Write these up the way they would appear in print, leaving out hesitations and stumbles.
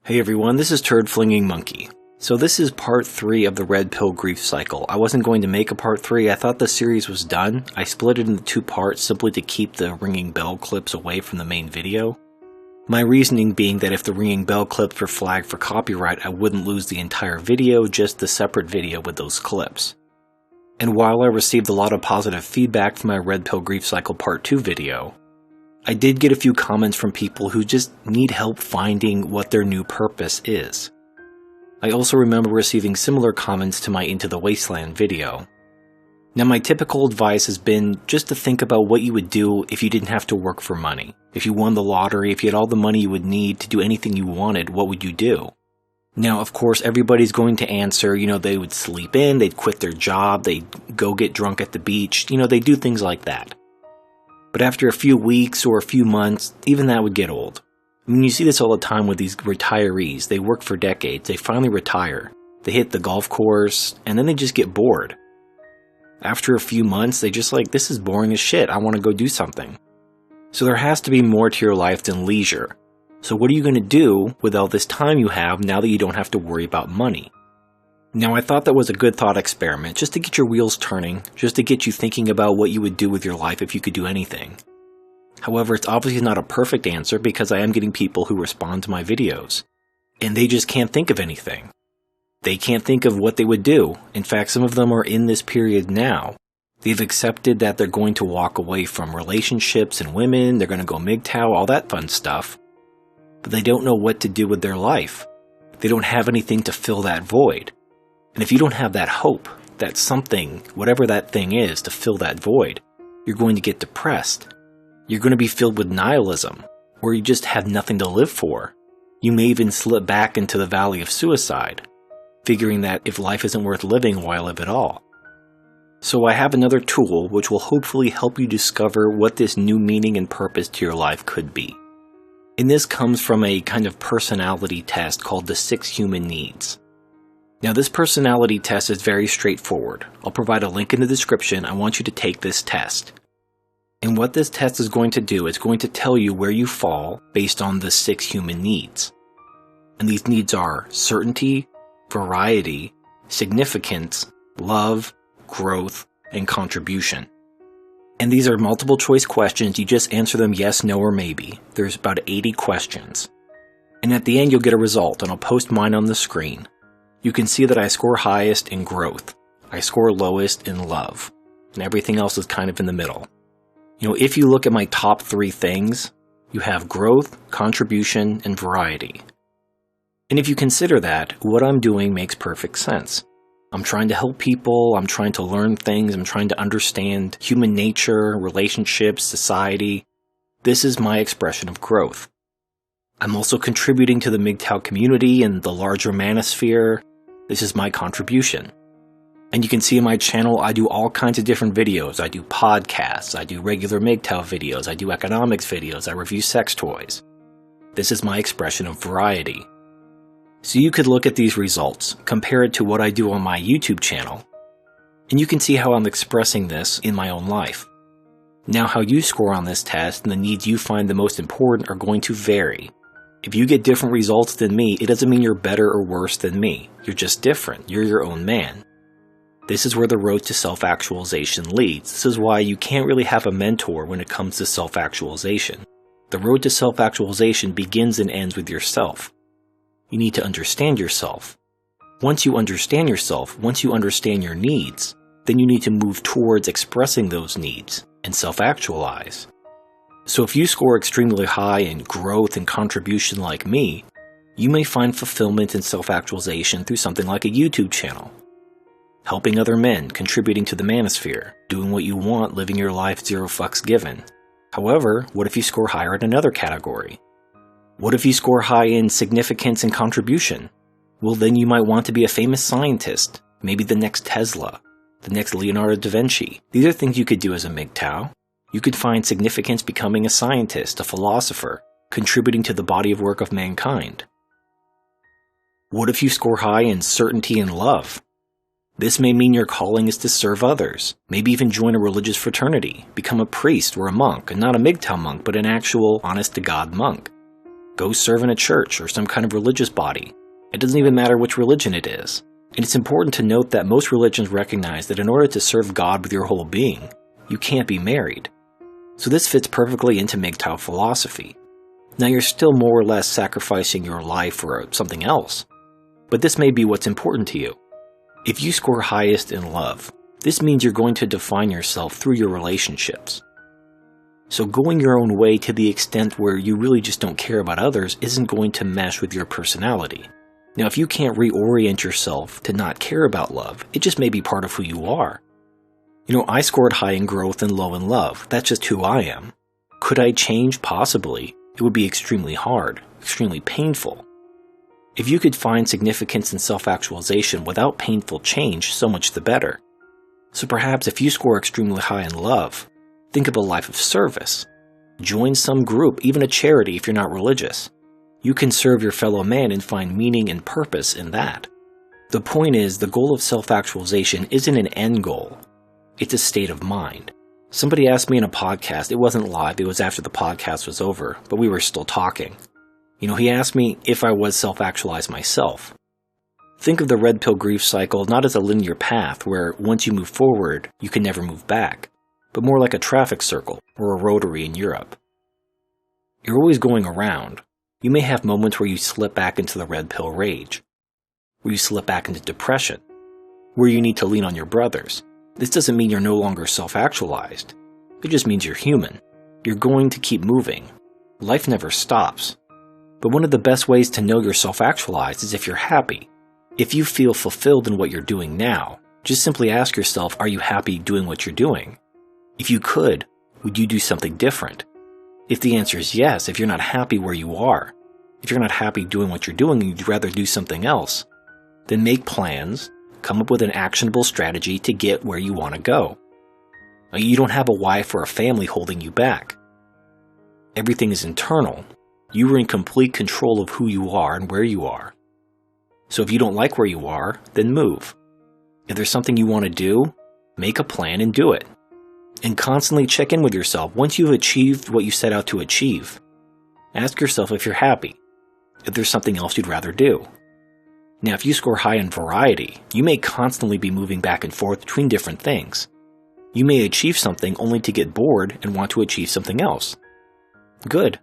Hey everyone, this is TurdFlingingMonkey. So this is part 3 of the Red Pill Grief Cycle. I wasn't going to make a part 3, I thought the series was done. I split it into 2 parts simply to keep the ringing bell clips away from the main video. My reasoning being that if the ringing bell clips were flagged for copyright, I wouldn't lose the entire video, just the separate video with those clips. And while I received a lot of positive feedback from my Red Pill Grief Cycle part 2 video, I did get a few comments from people who just need help finding what their new purpose is. I also remember receiving similar comments to my Into the Wasteland video. Now my typical advice has been just to think about what you would do if you didn't have to work for money. If you won the lottery, if you had all the money you would need to do anything you wanted, what would you do? Now of course everybody's going to answer, they would sleep in, they'd quit their job, they'd go get drunk at the beach, they do things like that. But after a few weeks or a few months, even that would get old. You see this all the time with these retirees. They work for decades, they finally retire. They hit the golf course, and then they just get bored. After a few months, they just this is boring as shit, I want to go do something. So there has to be more to your life than leisure. So what are you going to do with all this time you have now that you don't have to worry about money? Now I thought that was a good thought experiment, just to get your wheels turning, just to get you thinking about what you would do with your life if you could do anything. However, it's obviously not a perfect answer because I am getting people who respond to my videos, and they just can't think of anything. They can't think of what they would do. In fact, some of them are in this period now. They've accepted that they're going to walk away from relationships and women, they're going to go MGTOW, all that fun stuff, but they don't know what to do with their life. They don't have anything to fill that void. And if you don't have that hope, that something, whatever that thing is, to fill that void, you're going to get depressed. You're going to be filled with nihilism, where you just have nothing to live for. You may even slip back into the valley of suicide, figuring that if life isn't worth living, why live at all? So I have another tool which will hopefully help you discover what this new meaning and purpose to your life could be. And this comes from a kind of personality test called the 6 Human Needs. Now this personality test is very straightforward. I'll provide a link in the description. I want you to take this test. And what this test is going to do is going to tell you where you fall based on the 6 human needs. And these needs are certainty, variety, significance, love, growth, and contribution. And these are multiple choice questions. You just answer them yes, no, or maybe. There's about 80 questions. And at the end you'll get a result, and I'll post mine on the screen. You can see that I score highest in growth. I score lowest in love. And everything else is kind of in the middle. If you look at my top 3 things, you have growth, contribution, and variety. And if you consider that, what I'm doing makes perfect sense. I'm trying to help people, I'm trying to learn things, I'm trying to understand human nature, relationships, society. This is my expression of growth. I'm also contributing to the MGTOW community and the larger manosphere. This is my contribution. And you can see in my channel, I do all kinds of different videos. I do podcasts, I do regular MGTOW videos, I do economics videos, I review sex toys. This is my expression of variety. So you could look at these results, compare it to what I do on my YouTube channel, and you can see how I'm expressing this in my own life. Now how you score on this test and the needs you find the most important are going to vary. If you get different results than me, it doesn't mean you're better or worse than me. You're just different. You're your own man. This is where the road to self-actualization leads. This is why you can't really have a mentor when it comes to self-actualization. The road to self-actualization begins and ends with yourself. You need to understand yourself. Once you understand yourself, once you understand your needs, then you need to move towards expressing those needs and self-actualize. So if you score extremely high in growth and contribution like me, you may find fulfillment and self-actualization through something like a YouTube channel. Helping other men, contributing to the manosphere, doing what you want, living your life 0 fucks given. However, what if you score higher in another category? What if you score high in significance and contribution? Well, then you might want to be a famous scientist, maybe the next Tesla, the next Leonardo da Vinci. These are things you could do as a MGTOW. You could find significance becoming a scientist, a philosopher, contributing to the body of work of mankind. What if you score high in certainty and love? This may mean your calling is to serve others, maybe even join a religious fraternity, become a priest or a monk, and not a MGTOW monk, but an actual honest-to-God monk. Go serve in a church or some kind of religious body. It doesn't even matter which religion it is. And it's important to note that most religions recognize that in order to serve God with your whole being, you can't be married. So this fits perfectly into MGTOW philosophy. Now you're still more or less sacrificing your life for something else. But this may be what's important to you. If you score highest in love, this means you're going to define yourself through your relationships. So going your own way to the extent where you really just don't care about others isn't going to mesh with your personality. Now if you can't reorient yourself to not care about love, it just may be part of who you are. I scored high in growth and low in love. That's just who I am. Could I change? Possibly. It would be extremely hard, extremely painful. If you could find significance in self-actualization without painful change, so much the better. So perhaps if you score extremely high in love, think of a life of service. Join some group, even a charity if you're not religious. You can serve your fellow man and find meaning and purpose in that. The point is, the goal of self-actualization isn't an end goal. It's a state of mind. Somebody asked me in a podcast, it wasn't live, it was after the podcast was over, but we were still talking. He asked me if I was self-actualized myself. Think of the red pill grief cycle not as a linear path where once you move forward, you can never move back, but more like a traffic circle or a rotary in Europe. You're always going around. You may have moments where you slip back into the red pill rage, where you slip back into depression, where you need to lean on your brothers. This doesn't mean you're no longer self-actualized. It just means you're human. You're going to keep moving. Life never stops. But one of the best ways to know you're self-actualized is if you're happy. If you feel fulfilled in what you're doing now, just simply ask yourself, are you happy doing what you're doing? If you could, would you do something different? If the answer is yes, if you're not happy where you are, if you're not happy doing what you're doing and you'd rather do something else, then make plans, come up with an actionable strategy to get where you want to go. You don't have a wife or a family holding you back. Everything is internal. You are in complete control of who you are and where you are. So if you don't like where you are, then move. If there's something you want to do, make a plan and do it. And constantly check in with yourself once you've achieved what you set out to achieve. Ask yourself if you're happy, if there's something else you'd rather do. Now, if you score high in variety, you may constantly be moving back and forth between different things. You may achieve something only to get bored and want to achieve something else. Good.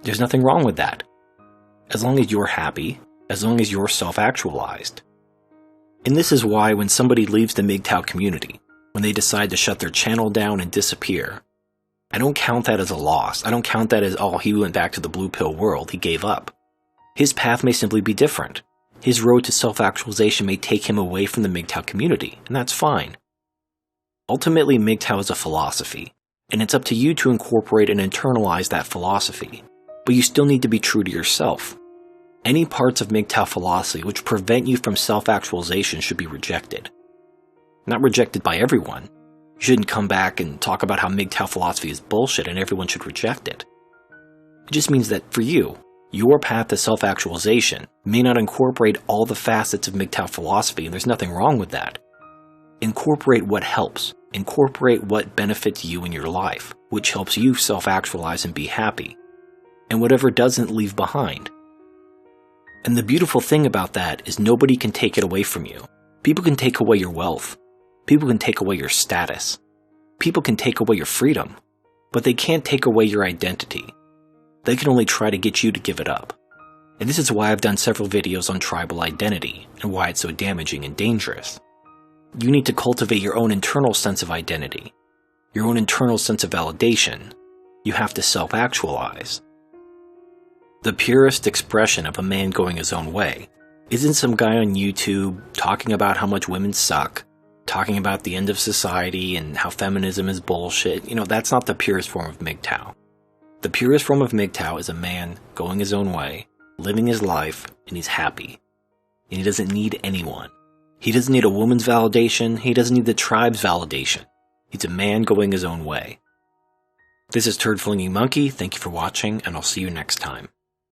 There's nothing wrong with that. As long as you're happy, as long as you're self-actualized. And this is why when somebody leaves the MGTOW community, when they decide to shut their channel down and disappear, I don't count that as a loss. I don't count that as, oh, he went back to the blue pill world, he gave up. His path may simply be different. His road to self-actualization may take him away from the MGTOW community, and that's fine. Ultimately, MGTOW is a philosophy, and it's up to you to incorporate and internalize that philosophy. But you still need to be true to yourself. Any parts of MGTOW philosophy which prevent you from self-actualization should be rejected. Not rejected by everyone. You shouldn't come back and talk about how MGTOW philosophy is bullshit and everyone should reject it. It just means that for you, your path to self-actualization may not incorporate all the facets of MGTOW philosophy, and there's nothing wrong with that. Incorporate what helps. Incorporate what benefits you in your life, which helps you self-actualize and be happy. And whatever doesn't, leave behind. And the beautiful thing about that is nobody can take it away from you. People can take away your wealth. People can take away your status. People can take away your freedom. But they can't take away your identity. They can only try to get you to give it up. And this is why I've done several videos on tribal identity and why it's so damaging and dangerous. You need to cultivate your own internal sense of identity, your own internal sense of validation. You have to self-actualize. The purest expression of a man going his own way isn't some guy on YouTube talking about how much women suck, talking about the end of society and how feminism is bullshit. That's not the purest form of MGTOW. The purest form of MGTOW is a man going his own way, living his life, and he's happy. And he doesn't need anyone. He doesn't need a woman's validation. He doesn't need the tribe's validation. He's a man going his own way. This is TurdFlingingMonkey. Thank you for watching, and I'll see you next time.